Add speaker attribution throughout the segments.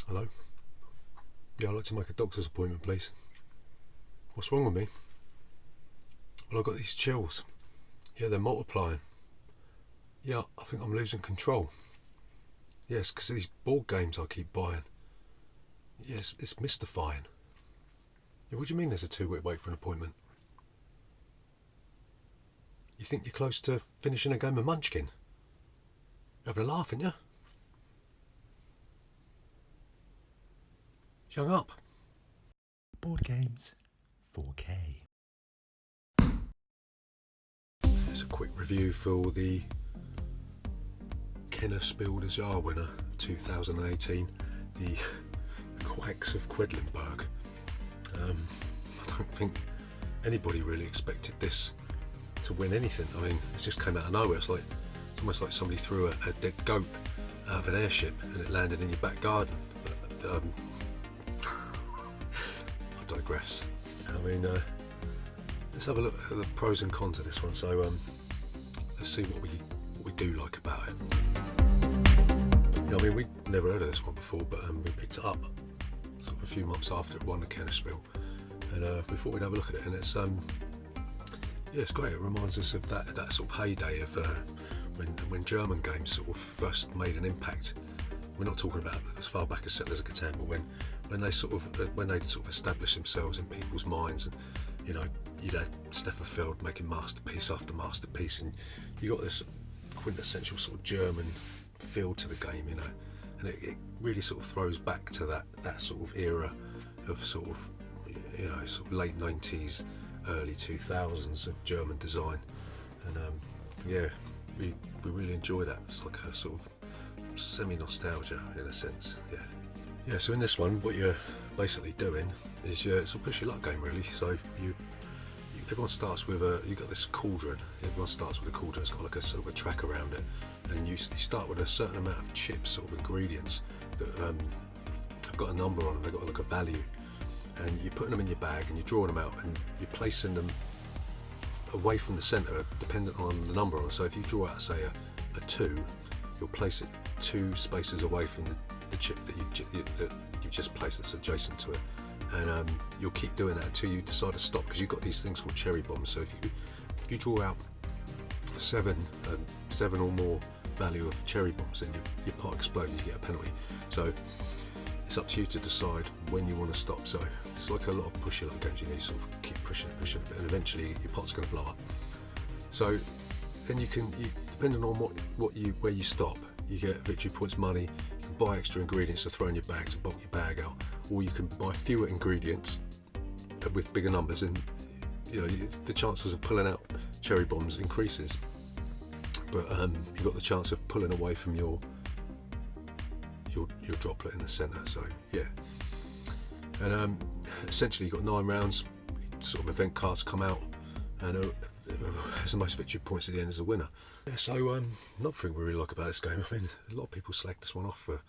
Speaker 1: Hello? Yeah, I'd like to make a doctor's appointment, please. What's wrong with me? Well, I've got these chills. Yeah, they're multiplying. Yeah, I think I'm losing control. Yes, because of these board games I keep buying. Yes, it's mystifying. Yeah, what do you mean there's a 2-week wait for an appointment? You think you're close to finishing a game of Munchkin? You're having a laugh, aren't you? Shut up.
Speaker 2: Board games 4K.
Speaker 1: It's a quick review for the Kenner Spiel des Jahres winner of 2018, the Quacks of Quedlinburg. I don't think anybody really expected this to win anything. I mean, it just came out of nowhere. It's almost like somebody threw a dead goat out of an airship and it landed in your back garden. But, I digress. I mean, let's have a look at the pros and cons of this one. So let's see what we do like about it. I mean, we'd never heard of this one before, but we picked it up sort of a few months after it won the Kenner Spiel, and we thought we'd have a look at it. And it's yeah, it's great. It reminds us of that sort of heyday of when German games sort of first made an impact. We're not talking about as far back as Settlers of Catan, but when they sort of established themselves in people's minds, and you know, you'd had Stefan Feld making masterpiece after masterpiece, and you got this quintessential sort of German feel to the game, you know, and it really sort of throws back to that sort of era of sort of, you know, sort of late 90s, early 2000s of German design, and yeah, we really enjoy that. It's like a sort of semi-nostalgia in a sense. Yeah, so in this one, what you're basically doing is it's a push your luck game, really. So everyone starts with you've got this cauldron. Everyone starts with a cauldron. It's got like a sort of a track around it, and you start with a certain amount of chips, sort of ingredients that have got a number on them. They've got like a value, and you're putting them in your bag and you're drawing them out, and you're placing them away from the centre, dependent on the number on. So if you draw out, say, a 2, you'll place it 2 spaces away from the chip that you've just placed that's adjacent to it, and you'll keep doing that until you decide to stop, because you've got these things called cherry bombs. So if you draw out 7 or more value of cherry bombs, then your pot explodes and you get a penalty. So it's up to you to decide when you want to stop. So it's like a lot of push your luck games. You need to sort of keep pushing a bit, and eventually your pot's going to blow up. So then you depending on where you stop, you get victory points, money. You can buy extra ingredients to throw in your bag to bulk your bag out, or you can buy fewer ingredients with bigger numbers, and you know, the chances of pulling out cherry bombs increases. But you've got the chance of pulling away from your droplet in the centre. So yeah, and essentially you've got 9 rounds. Sort of event cards come out, and has the most victory points at the end as a winner. Yeah, so another thing we really like about this game, I mean, a lot of people slag this one off for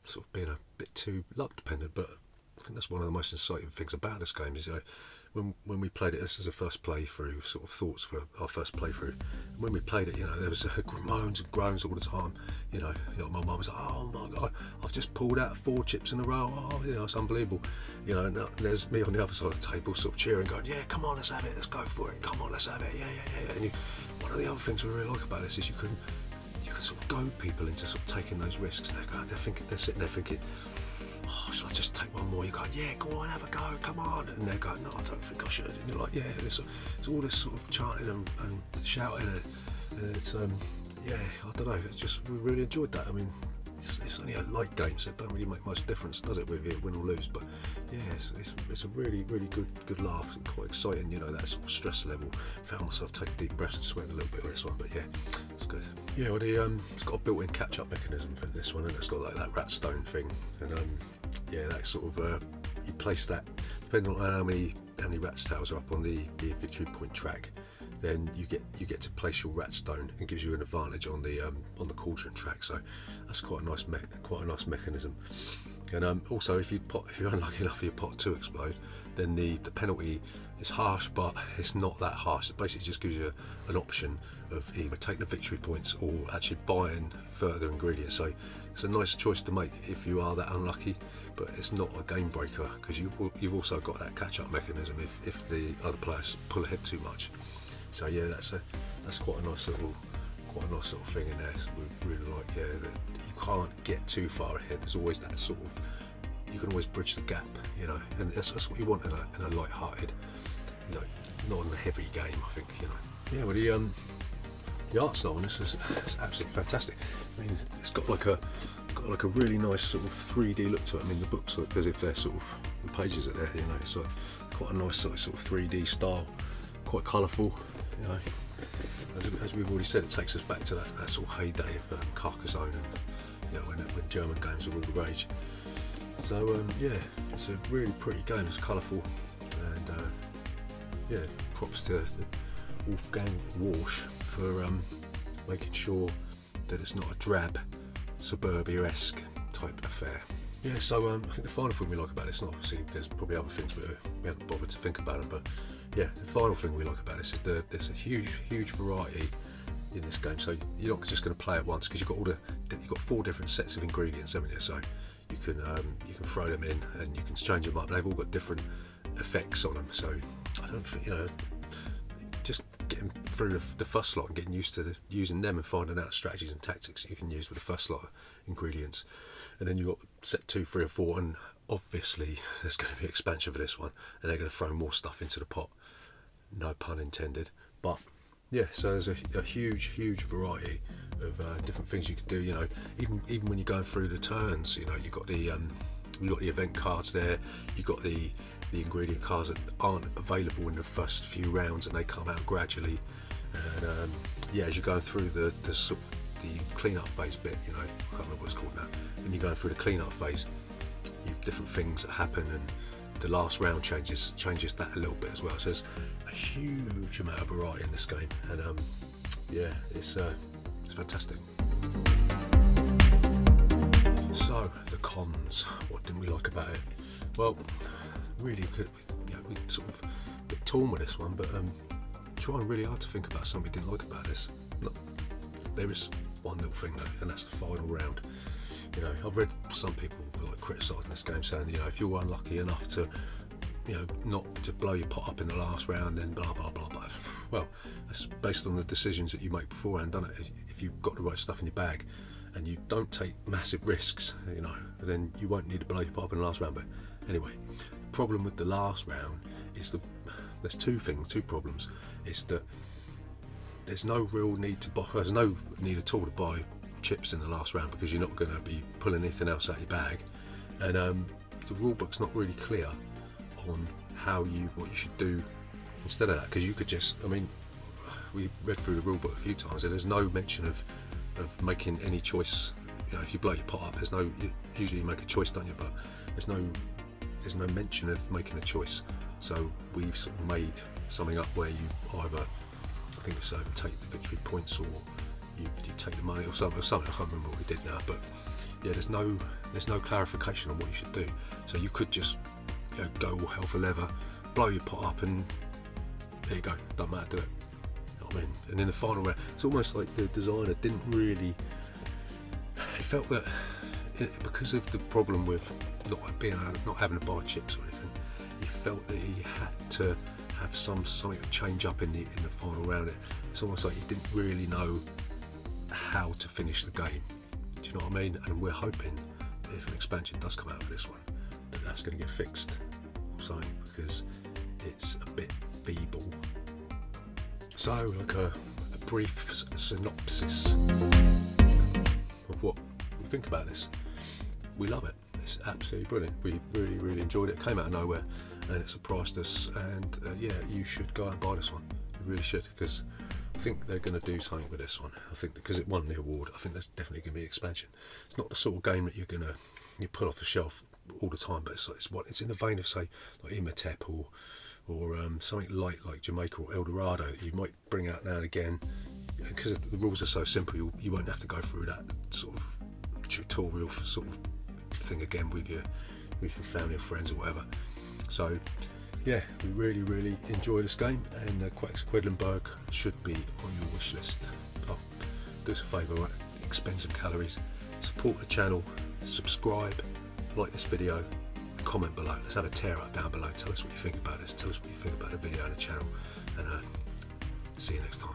Speaker 1: sort of being a bit too luck dependent, but I think that's one of the most exciting things about this game is, you know, when we played it, this is a first playthrough, sort of thoughts for our first playthrough. And when we played it, you know, there was moans and groans all the time. You know, my mum was like, "Oh my God, I've just pulled out 4 chips in a row. Oh, you know, it's unbelievable." You know, and there's me on the other side of the table, sort of cheering, going, "Yeah, come on, let's have it. Let's go for it. Come on, let's have it. Yeah." And one of the other things we really like about this is you can sort of goad people into sort of taking those risks. And they're sitting there thinking, "Oh, should I just take one more?" You go, "Yeah, go on, have a go, come on." And they're going, "No, I don't think I should." And you're like, "Yeah." It's all this sort of chanting and shouting, and it's yeah, I don't know. It's just, we really enjoyed that. I mean, it's only a light game, so it don't really make much difference, does it, whether you win or lose? But yeah, it's a really good laugh. It's quite exciting, you know, that sort of stress level. Found myself taking deep breaths and sweating a little bit with this one, but yeah, it's good. Yeah, well, it's got a built-in catch-up mechanism for this one, and it's got like that rat stone thing, and yeah, that sort of you place that depending on how many rat's tails are up on the victory point track. Then you get to place your rat stone, and gives you an advantage on the cauldron track. So that's quite a nice mechanism. And also, if you're unlucky enough for your pot to explode, then the penalty It's harsh, but it's not that harsh. It basically just gives you an option of either take the victory points or actually buying further ingredients. So it's a nice choice to make if you are that unlucky, but it's not a game breaker because you've also got that catch-up mechanism if the other players pull ahead too much. So yeah, that's quite a nice little thing in there. So we really like, yeah, that you can't get too far ahead. There's always that sort of, you can always bridge the gap, you know, and that's what you want in a light-hearted, you know, not in a heavy game, I think, you know. Yeah, well, the art style on this is absolutely fantastic. I mean, it's got like a really nice sort of 3D look to it. I mean, the books look as if they're sort of, the pages are there, you know, so quite a nice sort of 3D style, quite colourful, you know. As we've already said, it takes us back to that sort of heyday of Carcassonne, and you know, when German games were all the rage. So yeah, it's a really pretty game. It's colourful, and yeah, props to Wolfgang Warsch for making sure that it's not a drab, suburbia-esque type affair. Yeah, so I think the final thing we like about this, and obviously there's probably other things we haven't bothered to think about them, but yeah, the final thing we like about this is there's a huge variety in this game. So you're not just going to play it once because you've got 4 different sets of ingredients, haven't you? So you can throw them in and you can change them up. They've all got different effects on them. So I don't think, you know, just getting through the first lot and getting used to using them and finding out strategies and tactics that you can use with the first lot of ingredients. And then you've got set 2, 3 or 4, and obviously there's going to be expansion for this one, and they're going to throw more stuff into the pot, no pun intended. But yeah, so there's a huge variety of different things you could do, you know. Even when you're going through the turns, you know, you've got the event cards there, you've got the ingredient cards that aren't available in the first few rounds, and they come out gradually. And yeah, as you're going through the sort of the clean-up phase bit, you know, I can't remember what it's called now, when you're going through the clean-up phase, you've different things that happen, and the last round changes that a little bit as well. So there's a huge amount of variety in this game, and yeah, it's fantastic. So the cons, what didn't we like about it? Well, really, we sort of a bit torn with this one, but trying really hard to think about something we didn't like about this. Look, there is one little thing though, and that's the final round. You know, I've read some people like criticising this game, saying, you know, if you're unlucky enough to, you know, not to blow your pot up in the last round, then blah blah blah blah. Well, that's based on the decisions that you make beforehand, doesn't it? If you've got the right stuff in your bag and you don't take massive risks, you know, then you won't need to blow your pot up in the last round. But anyway, the problem with the last round is there's two problems. It's that there's no real need to buy. There's no need at all to buy chips in the last round because you're not going to be pulling anything else out of your bag, and the rule book's not really clear on what you should do instead of that, because you could just, I mean, we read through the rule book a few times and there's no mention of making any choice. You know, if you blow your pot up, usually you make a choice, don't you? But there's no mention of making a choice. So we sort of made something up where you either, I think it's take the victory points, or you take the money, or something. I can't remember what we did now, but yeah, there's no clarification on what you should do. So you could just, you know, go all hell for leather, blow your pot up, and there you go. Don't matter, do it. You know what I mean? And in the final round, it's almost like the designer didn't really. He felt that because of the problem with not having to buy chips or anything, he felt that he had to have something to change up in the final round. It's almost like he didn't really know how to finish the game. Do you know what I mean? And we're hoping that if an expansion does come out for this one, that's going to get fixed or something, because it's a bit feeble. So, like a brief synopsis of what we think about this. We love it. It's absolutely brilliant. We really enjoyed it. It came out of nowhere and it surprised us, and yeah, you should go and buy this one. You really should, because I think they're going to do something with this one. I think because it won the award, I think there's definitely going to be expansion. It's not the sort of game that you pull off the shelf all the time, but it's in the vein of, say, like Imhotep or something like Jamaica or El Dorado that you might bring out now and again, because the rules are so simple. You won't have to go through that sort of tutorial sort of thing again with your family or friends or whatever. So yeah, we really enjoy this game, and Quacks of Quedlinburg should be on your wish list. Oh, do us a favour, right? Expend some calories, support the channel, subscribe, like this video, comment below. Let's have a tear up down below. Tell us what you think about this. Tell us what you think about the video and the channel, and see you next time.